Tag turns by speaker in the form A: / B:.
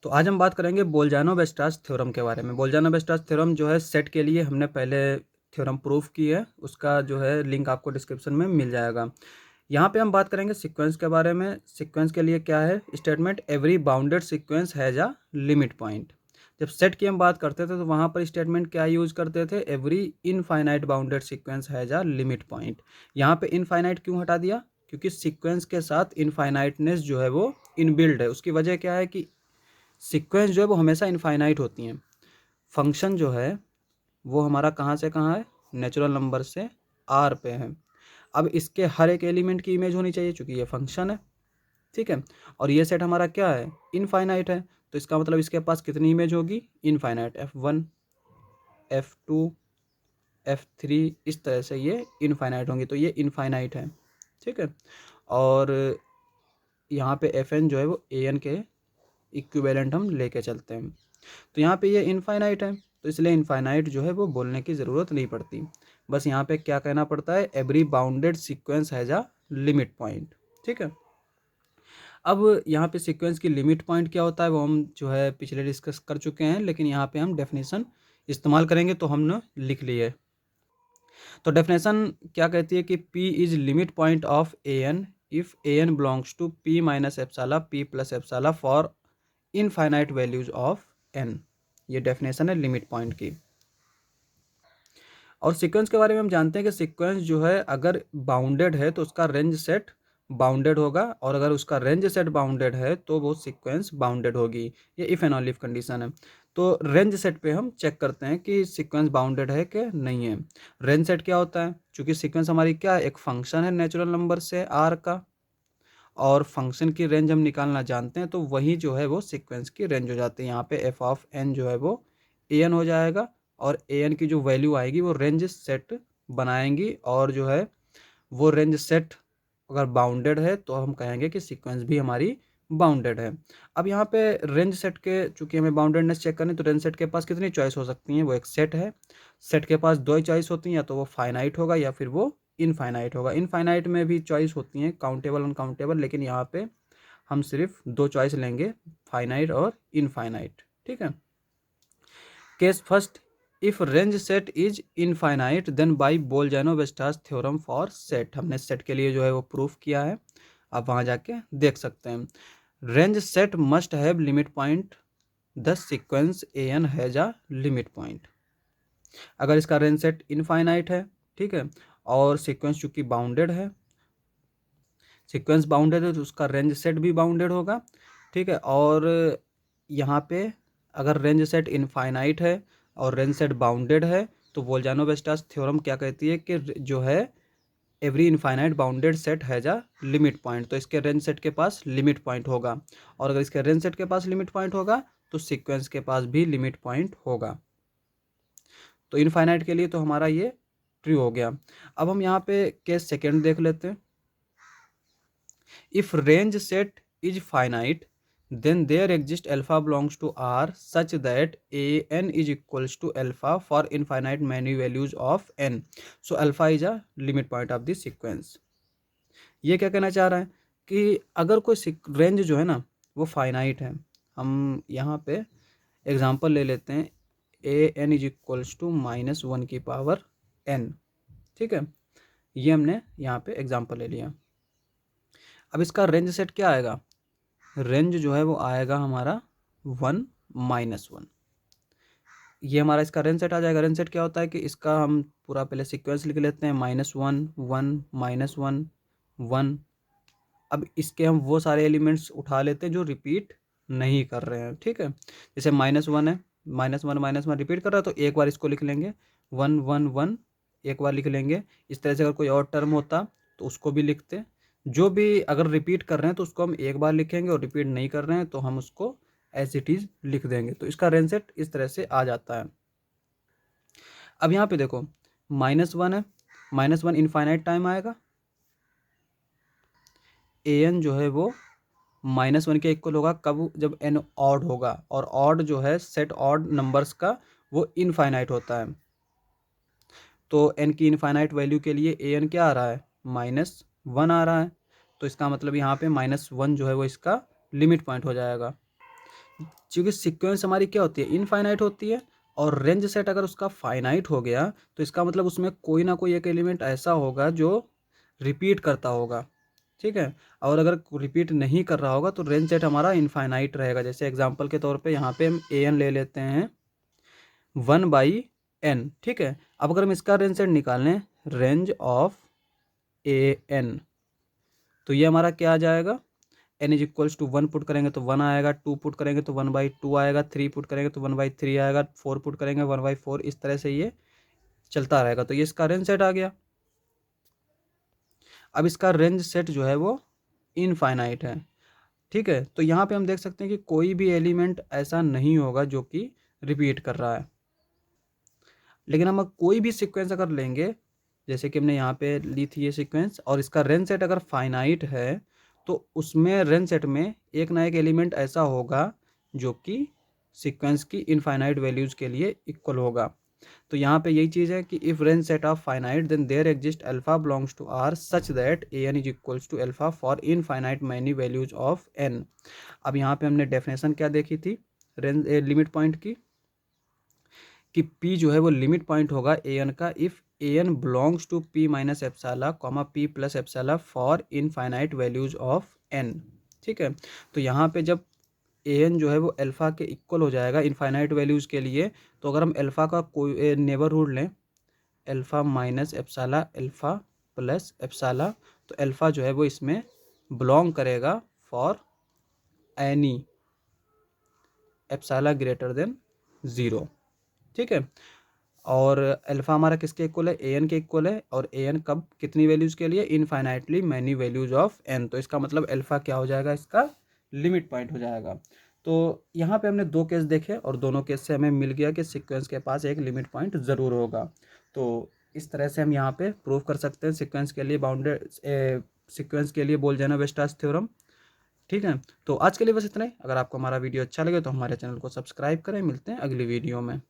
A: तो आज हम बात करेंगे बोल्जानो-वेस्टास थ्योरम के बारे में। बोल्जानो-वेस्टास थ्योरम जो है सेट के लिए हमने पहले थ्योरम प्रूफ की है, उसका जो है लिंक आपको डिस्क्रिप्शन में मिल जाएगा। यहाँ पे हम बात करेंगे सीक्वेंस के बारे में। सीक्वेंस के लिए क्या है statement, every bounded sequence has a limit point. जब सेट की हम बात करते थे तो वहाँ पर स्टेटमेंट क्या यूज़ करते थे, every infinite bounded sequence has a limit point. यहाँ पे इनफाइनाइट क्यों हटा दिया, क्योंकि सीक्वेंस के साथ इनफाइनाइटनेस जो है वो इनबिल्ड है। उसकी वजह क्या है कि सीक्वेंस जो है वो हमेशा इनफाइनाइट होती हैं। फंक्शन जो है वो हमारा कहाँ से कहाँ है, नेचुरल नंबर से आर पे है। अब इसके हर एक एलिमेंट की इमेज होनी चाहिए चूँकि ये फंक्शन है, ठीक है। और ये सेट हमारा क्या है, इनफाइनाइट है, तो इसका मतलब इसके पास कितनी इमेज होगी, इनफाइनाइट। F1 F2 F3 इस तरह से ये इनफाइनाइट होंगी, तो ये इनफाइनाइट है, ठीक है। और यहाँ पे Fn जो है वो An के इक्विवेलेंट हम लेके चलते हैं। तो यहाँ पे ये इनफाइनाइट है, तो इसलिए इनफाइनाइट जो है वो बोलने की ज़रूरत नहीं पड़ती। बस यहाँ पे क्या कहना पड़ता है, every bounded sequence has a limit point, ठीक है। अब यहाँ पे सीक्वेंस की लिमिट पॉइंट क्या होता है वो हम जो है पिछले डिस्कस कर चुके हैं, लेकिन यहाँ पे हम डेफिनेशन इस्तेमाल करेंगे तो हमने लिख ली है। तो डेफिनेशन क्या कहती है कि P is limit point of An if An belongs to P minus epsilon P plus epsilon for infinite values of n। ये डेफिनेशन है लिमिट पॉइंट की। और सीक्वेंस के बारे में हम जानते हैं कि सीक्वेंस जो है अगर बाउंडेड है तो उसका रेंज सेट बाउंडेड होगा, और अगर उसका रेंज सेट बाउंडेड है तो वो सीक्वेंस बाउंडेड होगी। ये if and only if condition है। तो रेंज सेट पे हम चेक करते हैं कि सीक्वेंस बाउंडेड है कि नहीं है। रेंज सेट क्या होता है, चूंकि सीक्वेंस हमारी क्या है, एक फंक्शन है नेचुरल नंबर से आर का, और फंक्शन की रेंज हम निकालना जानते हैं, तो वही जो है वो सीक्वेंस की रेंज हो जाती है। यहाँ पे एफ ऑफ एन जो है वो ए एन हो जाएगा, और ए एन की जो वैल्यू आएगी वो रेंज सेट बनाएंगी, और जो है वो रेंज सेट अगर बाउंडेड है तो हम कहेंगे कि सीक्वेंस भी हमारी बाउंडेड है। अब यहाँ पे रेंज सेट के चूंकि हमें बाउंडेडनेस चेक करनी, तो रेंज सेट के पास कितनी चॉइस हो सकती हैं, वो एक सेट है। सेट के पास दो ही चॉइस होती हैं, या तो वो फाइनाइट होगा या फिर वो इनफाइनाइट होगा। इनफाइनाइट में भी चॉइस होती हैं काउंटेबल अनकाउंटेबल, लेकिन यहाँ पे हम सिर्फ दो चॉइस लेंगे, फाइनाइट और इनफाइनाइट, ठीक है। Case first, if range set is infinite then by Bolzano Weierstrass theorem for set. हमने सेट के लिए जो है वो प्रूफ किया है, आप वहाँ जाके देख सकते हैं। Range set must have limit point the sequence a n has a limit point. अगर इसका रेंज सेट इनफाइनाइट है, ठीक है, और सीक्वेंस चूंकि बाउंडेड है, सीक्वेंस बाउंडेड है तो उसका रेंज सेट भी बाउंडेड होगा, ठीक है। और यहाँ पे अगर रेंज सेट इनफाइनाइट है और रेंज सेट बाउंडेड है, तो बोल्जानो-वेस्टास थ्योरम क्या कहती है कि जो है every infinite bounded set has a limit point. तो इसके रेंज सेट के पास लिमिट पॉइंट होगा, और अगर इसके रेंज सेट के पास लिमिट पॉइंट होगा तो सीक्वेंस के पास भी लिमिट पॉइंट होगा। तो इनफाइनाइट के लिए तो हमारा ये ट्रू हो गया। अब हम यहाँ पे केस सेकेंड देख लेते हैं। If range set is finite, then there exists alpha belongs to R such that an is equals to alpha for infinite many values of n. So alpha is a limit point of the sequence. ये क्या कहना चाह रहा है कि अगर कोई range जो है ना वो फाइनाइट है, हम यहाँ पे एग्जांपल ले लेते हैं, ए एन इज इक्वल्स टू -1 की पावर n, ठीक है। ये हमने यहाँ पे एग्जांपल ले लिया। अब इसका रेंज सेट क्या आएगा, रेंज जो है वो आएगा हमारा 1 -1। ये हमारा इसका रेंज सेट आ जाएगा। रेंज सेट क्या होता है कि इसका हम पूरा पहले सीक्वेंस लिख लेते हैं, -1 1 -1 1। अब इसके हम वो सारे एलिमेंट्स उठा लेते हैं जो रिपीट नहीं कर रहे हैं, ठीक है। जैसे -1 है, -1 रिपीट कर रहा है तो एक बार इसको लिख लेंगे, 1 1 1 एक बार लिख लेंगे। इस तरह से अगर कोई और टर्म होता तो उसको भी लिखते। जो भी अगर रिपीट कर रहे हैं तो उसको हम एक बार लिखेंगे, और रिपीट नहीं कर रहे हैं तो हम उसको एज इट इज लिख देंगे। तो इसका रेंज सेट इस तरह से आ जाता है। अब यहाँ पे देखो -1 है, -1 इनफाइनाइट टाइम आएगा, ए एन जो है वो -1 के इक्वल होगा कब, जब एन ऑड होगा, और ऑड जो है सेट ऑड नंबर्स का वो इनफाइनाइट होता है। तो एन की इनफाइनाइट वैल्यू के लिए ए एन क्या आ रहा है, -1 आ रहा है। तो इसका मतलब यहाँ पे -1 जो है वो इसका लिमिट पॉइंट हो जाएगा। क्योंकि सीक्वेंस हमारी क्या होती है, इनफाइनाइट होती है, और रेंज सेट अगर उसका फाइनाइट हो गया तो इसका मतलब उसमें कोई ना कोई एक एलिमेंट ऐसा होगा जो रिपीट करता होगा, ठीक है। और अगर रिपीट नहीं कर रहा होगा तो रेंज सेट हमारा इनफाइनाइट रहेगा। जैसे एग्जांपल के तौर पे यहाँ पे हम ए एन ले लेते हैं 1/n, ठीक है। अब अगर हम इसका रेंज सेट निकालें, रेंज ऑफ ए एन, तो ये हमारा क्या आ जाएगा, n is equals to 1 put करेंगे तो 1 आएगा, 2 पुट करेंगे तो 1/2 आएगा, 3 पुट करेंगे तो 1/3 आएगा, 4 पुट करेंगे 1/4, इस तरह से ये चलता रहेगा। तो ये इसका रेंज सेट आ गया। अब इसका रेंज सेट जो है वो इनफाइनाइट है, ठीक है। तो यहाँ पे हम देख सकते हैं कि कोई भी एलिमेंट ऐसा नहीं होगा जो कि रिपीट कर रहा है। लेकिन हम कोई भी सीक्वेंस अगर लेंगे, जैसे कि हमने यहाँ पे ली थी ये सीक्वेंस, और इसका रेंज सेट अगर फाइनाइट है तो उसमें रेंज सेट में एक ना एक एलिमेंट ऐसा होगा जो कि सीक्वेंस की इनफाइनाइट वैल्यूज़ के लिए इक्वल होगा। तो यहाँ पे यही चीज़ है कि if range set of finite then there exist alpha belongs to R such that a n is equals to alpha for infinite many values of n. अब यहाँ पे हमने डेफिनेशन क्या देखी थी रेंज लिमिट पॉइंट की, कि P जो है वो लिमिट पॉइंट होगा ए एन का if A N belongs to P minus epsilon comma P plus epsilon for infinite values of n, ठीक है। तो यहाँ पे जब ए एन जो है वो अल्फ़ा के इक्वल हो जाएगा इनफाइनाइट वैल्यूज़ के लिए, तो अगर हम अल्फ़ा का कोई नेबरहुड लें, अल्फ़ा माइनस एप्साला अल्फ़ा प्लस एप्साला, तो अल्फ़ा जो है वो इसमें बिलोंग करेगा फॉर एनी एप्साला ग्रेटर देन 0, ठीक है। और अल्फ़ा हमारा किसके इक्वल है, ए एन के इक्वल है, और ए एन कब कितनी वैल्यूज़ के लिए, infinitely many values of n. तो इसका मतलब अल्फ़ा क्या हो जाएगा, इसका लिमिट पॉइंट हो जाएगा। तो यहाँ पे हमने 2 केस देखे और दोनों केस से हमें मिल गया कि सीक्वेंस के पास एक लिमिट पॉइंट ज़रूर होगा। तो इस तरह से हम यहाँ पे प्रूव कर सकते हैं सीक्वेंस के लिए बाउंडेड सीक्वेंस के लिए बोल-जेना-वेस्टास थ्योरम, ठीक है। तो आज के लिए बस इतना ही। अगर आपको हमारा वीडियो अच्छा लगे तो हमारे चैनल को सब्सक्राइब करें। मिलते हैं अगली वीडियो में।